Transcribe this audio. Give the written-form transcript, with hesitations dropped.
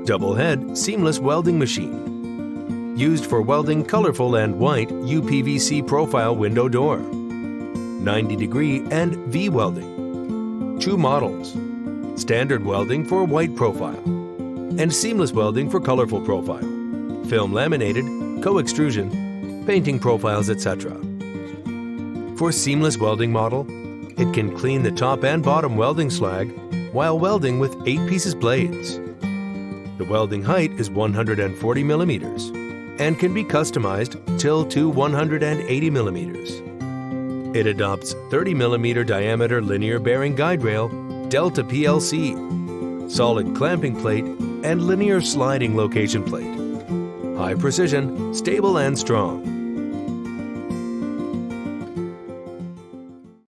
Double head seamless welding machine. Used for welding colorful and white UPVC profile window door. 90-degree and V welding. 2 models. Standard welding for white profile and seamless welding for colorful profile. Film laminated, co-extrusion, painting profiles, etc. For seamless welding model, it can clean the top and bottom welding slag while welding with 8 pieces blades. The welding height is 140 millimeters and can be customized till to 180 millimeters. It adopts 30 millimeter diameter linear bearing guide rail, Delta PLC, solid clamping plate, and linear sliding location plate. High precision, stable and strong.